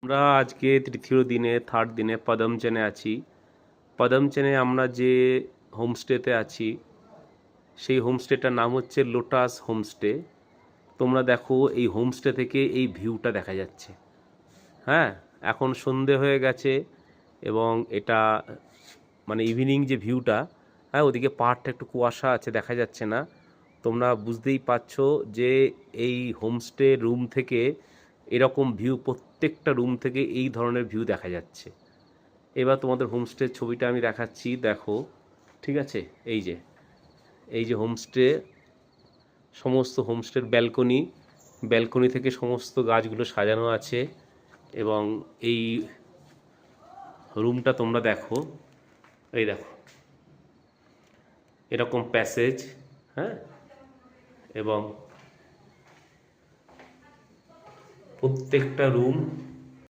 আমরা আজকে তৃতীয় দিনে থার্ড দিনে পদমচেনে আছি। পদমচেনে আমরা যে হোমস্টেতে আছি সেই হোমস্টেটার নাম হচ্ছে লোটাস হোমস্টে। তোমরা দেখো এই হোমস্টে থেকে এই ভিউটা দেখা যাচ্ছে। হ্যাঁ, এখন সন্ধে হয়ে গেছে এবং এটা মানে ইভিনিং যে ভিউটা, হ্যাঁ ওদিকে পাহাড়টা একটু কুয়াশা আছে, দেখা যাচ্ছে না। তোমরা বুঝতেই পারছো যে এই হোমস্টে রুম থেকে এরকম ভিউ, প্রত্যেকটা রুম থেকে এই ধরনের ভিউ দেখা যাচ্ছে। এবার তোমাদের হোমস্টের ছবিটা আমি দেখাচ্ছি, দেখো। ঠিক আছে, এই যে হোমস্টে, সমস্ত হোমস্টের ব্যালকনি থেকে সমস্ত গাছগুলো সাজানো আছে। এবং এই রুমটা তোমরা দেখো, এই দেখো এরকম প্যাসেজ। হ্যাঁ, এবং প্রত্যেকটা রুম